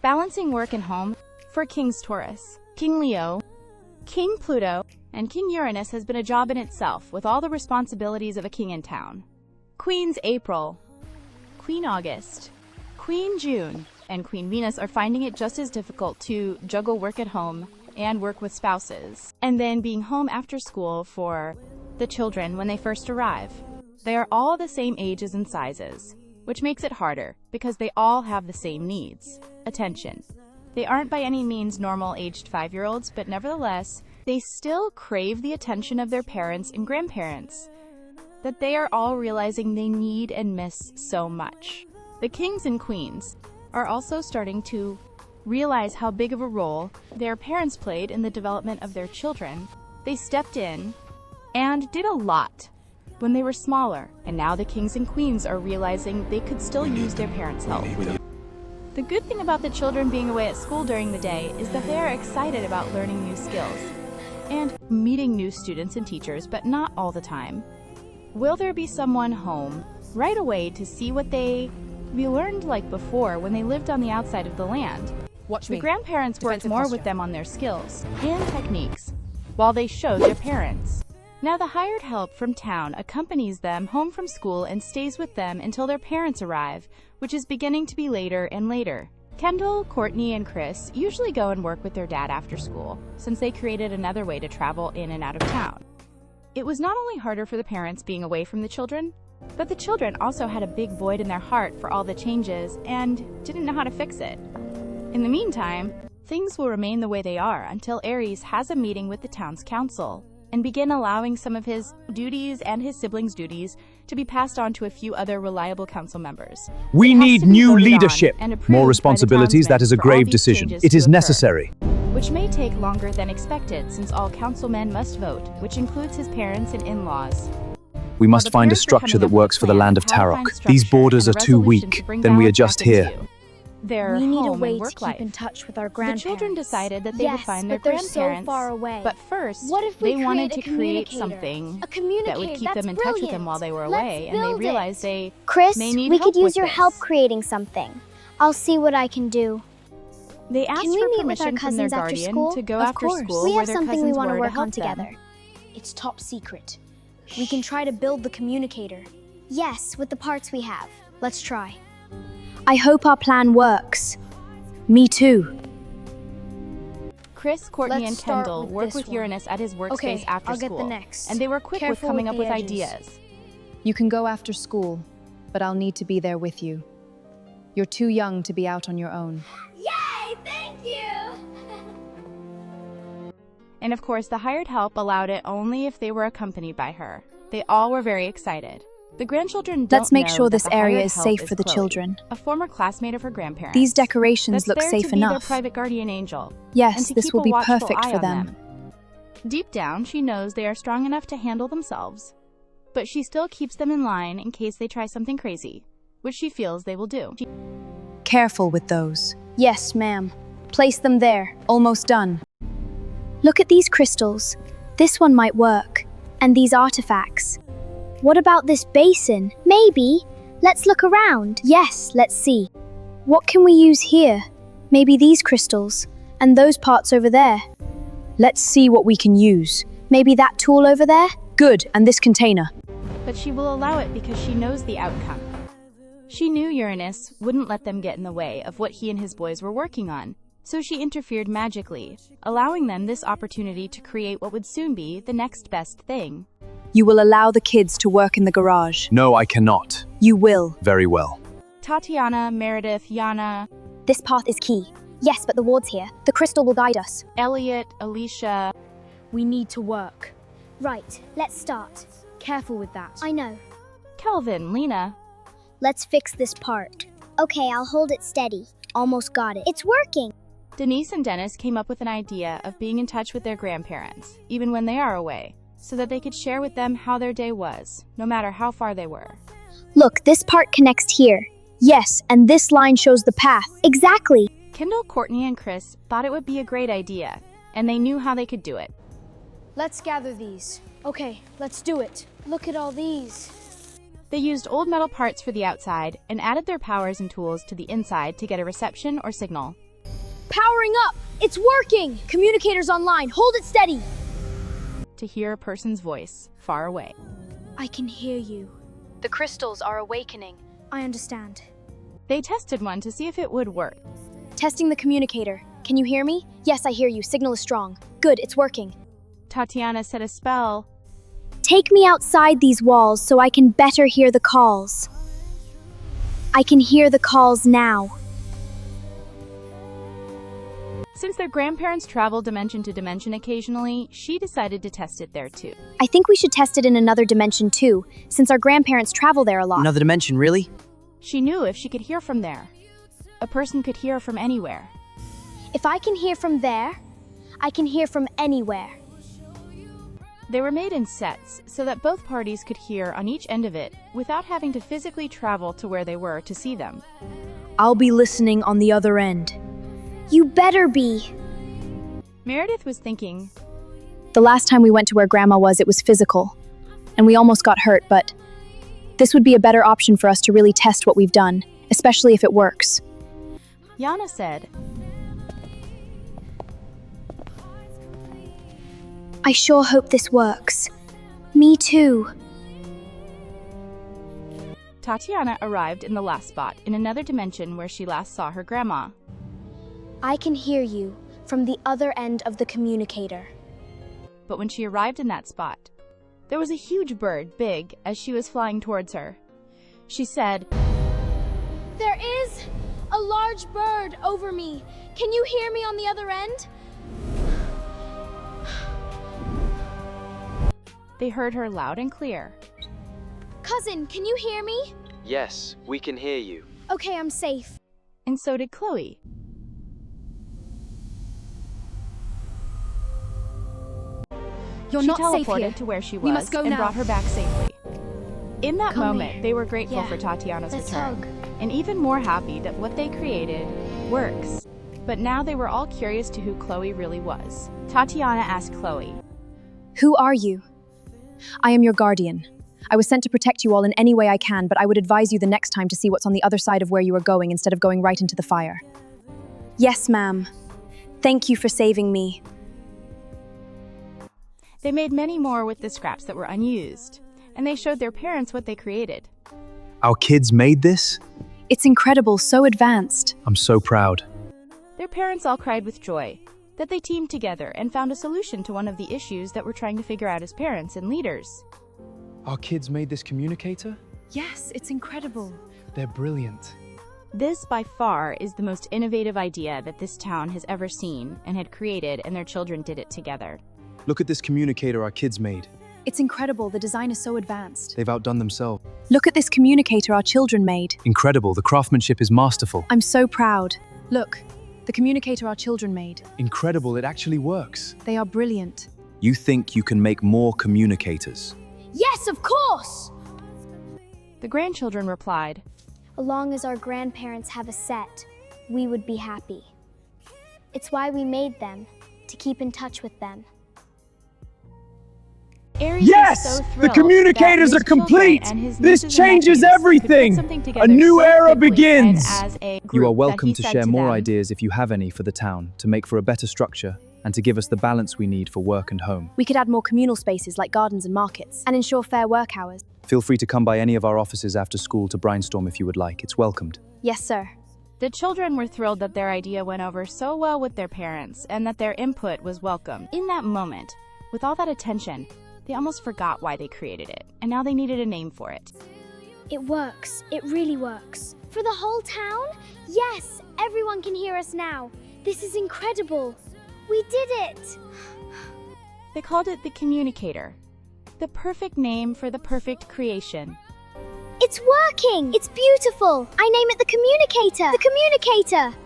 Balancing work and home for Kings Taurus, King Leo, King Pluto, and King Uranus has been a job in itself, with all the responsibilities of a king in town. Queens April, Queen August, Queen June, and Queen Venus are finding it just as difficult to juggle work at home and work with spouses, and then being home after school for the children when they first arrive. They are all the same ages and sizes, which makes it harder because they all have the same needs. Attention. They aren't by any means normal aged 5-year-olds, but nevertheless, they still crave the attention of their parents and grandparents that they are all realizing they need and miss so much. The kings and queens are also starting to realize how big of a role their parents played in the development of their children. They stepped in and did a lot when they were smaller, and now the kings and queens are realizing they could still use their parents' help. The good thing about the children being away at school during the day is that they are excited about learning new skills and meeting new students and teachers, but not all the time. Will there be someone home right away to see what they learned like before when they lived on the outside of the land? The grandparents worked more with them on their skills and techniques while they showed their parents. Now the hired help from town accompanies them home from school and stays with them until their parents arrive, which is beginning to be later and later. Kendall, Courtney, and Chris usually go and work with their dad after school, since they created another way to travel in and out of town. It was not only harder for the parents being away from the children, but the children also had a big void in their heart for all the changes and didn't know how to fix it. In the meantime, things will remain the way they are until Aries has a meeting with the town's council and begin allowing some of his duties and his siblings' duties to be passed on to a few other reliable council members. We need new leadership, more responsibilities. That is a grave decision. It is necessary. Which may take longer than expected since all councilmen must vote, which includes his parents and in-laws. We must find a structure that works for the Land of Taroc. These borders are too weak. Then we adjust here. We need a way to keep in touch with our grandparents. The children decided that they would find their grandparents, so far away. But first, they wanted to create something that would keep them in touch with them while they were away, and they realized they may need help with this. Chris, we could use your help creating something. I'll see what I can do. They asked for permission from their guardian to go after school we where have their something we cousins want to were work help on together. them. It's top secret. We can try to build the communicator. Yes, with the parts we have. Let's try. I hope our plan works. Me too. Chris, Courtney, and Kendall work with Uranus at his workspace after I'll school, get the next. and they were quick with coming up with ideas. You can go after school, but I'll need to be there with you. You're too young to be out on your own. Yay! Thank you! And of course, the hired help allowed it only if they were accompanied by her. They all were very excited. The grandchildren don't Let's make know sure that this the area hired is help safe is for the Chloe, children. a former classmate of her grandparents. These decorations that's look there safe to be their enough. private guardian angel. Yes, and to this keep will a be watchful perfect eye for on them. Deep down, she knows they are strong enough to handle themselves, but she still keeps them in line in case they try something crazy, which she feels they will do. Careful with those. Yes, ma'am. Place them there. Almost done. Look at these crystals. This one might work. And these artifacts. What about this basin? Maybe. Let's look around. Yes, let's see. What can we use here? Maybe these crystals. And those parts over there. Let's see what we can use. Maybe that tool over there? Good, and this container. But she will allow it because she knows the outcome. She knew Uranus wouldn't let them get in the way of what he and his boys were working on, so she interfered magically, allowing them this opportunity to create what would soon be the next best thing. You will allow the kids to work in the garage. No, I cannot. You will. Very well. Tatiana, Meredith, Yana, This path is key. Yes, but the ward's here. The crystal will guide us. Elliot, Alicia. We need to work. Right, let's start. Careful with that. I know. Kelvin, Lena. Let's fix this part. Okay, I'll hold it steady. Almost got it. It's working! Denise and Dennis came up with an idea of being in touch with their grandparents, even when they are away, so that they could share with them how their day was, no matter how far they were. Look, this part connects here. Yes, and this line shows the path. Exactly! Kendall, Courtney, and Chris thought it would be a great idea, and they knew how they could do it. Let's gather these. Okay, let's do it. Look at all these. They used old metal parts for the outside and added their powers and tools to the inside to get a reception or signal. Powering up! It's working! Communicator's online. Hold it steady! To hear a person's voice far away. I can hear you. The crystals are awakening. I understand. They tested one to see if it would work. Testing the communicator. Can you hear me? Yes, I hear you. Signal is strong. Good, it's working. Tatiana said a spell. Take me outside these walls so I can better hear the calls. I can hear the calls now. Since their grandparents travel dimension to dimension occasionally, she decided to test it there too. I think we should test it in another dimension too, since our grandparents travel there a lot. Another dimension, really? She knew if she could hear from there, a person could hear from anywhere. If I can hear from there, I can hear from anywhere. They were made in sets so that both parties could hear on each end of it without having to physically travel to where they were to see them. I'll be listening on the other end. You better be. Meredith was thinking, The last time we went to where Grandma was, it was physical. And we almost got hurt, but this would be a better option for us to really test what we've done, especially if it works. Yana said, I sure hope this works. Me too. Tatiana arrived in the last spot in another dimension where she last saw her grandma. I can hear you from the other end of the communicator. But when she arrived in that spot, there was a huge bird, big, as she was flying towards her. She said, There is a large bird over me. Can you hear me on the other end? They heard her loud and clear. Cousin, can you hear me? Yes, we can hear you. Okay, I'm safe. And so did Chloe. You're She not safe teleported here. to where she We was must go and now. brought her back safely. In that Come moment, here. they were grateful Yeah. for Tatiana's Let's return, hug. and even more happy that what they created works. But now they were all curious to who Chloe really was. Tatiana asked Chloe, Who are you? I am your guardian. I was sent to protect you all in any way I can, but I would advise you the next time to see what's on the other side of where you are going instead of going right into the fire. Yes, ma'am. Thank you for saving me. They made many more with the scraps that were unused, and they showed their parents what they created. Our kids made this? It's incredible, so advanced. I'm so proud. Their parents all cried with joy that they teamed together and found a solution to one of the issues that we're trying to figure out as parents and leaders. Our kids made this communicator? Yes, it's incredible. They're brilliant. This, by far, is the most innovative idea that this town has ever seen and had created, and their children did it together. Look at this communicator our kids made. It's incredible, the design is so advanced. They've outdone themselves. Look at this communicator our children made. Incredible, the craftsmanship is masterful. I'm so proud. Look, the communicator our children made. Incredible, it actually works. They are brilliant. You think you can make more communicators? Yes, of course! The grandchildren replied, As long as our grandparents have a set, we would be happy. It's why we made them, to keep in touch with them. Aries Yes! was so The thrilled communicators that his are complete! children and his This nieces and changes nephews everything! could put something A together new so era quickly, begins! and as a You group are that welcome he to said share more them, ideas if you have any for the town to make for a better structure and to give us the balance we need for work and home. We could add more communal spaces like gardens and markets and ensure fair work hours. Feel free to come by any of our offices after school to brainstorm if you would like. It's welcomed. Yes, sir. The children were thrilled that their idea went over so well with their parents and that their input was welcome. In that moment, with all that attention, they almost forgot why they created it, and now they needed a name for it. It works. It really works. For the whole town? Yes, everyone can hear us now. This is incredible. We did it! They called it the Communicator, the perfect name for the perfect creation. It's working! It's beautiful! I name it the Communicator! The Communicator!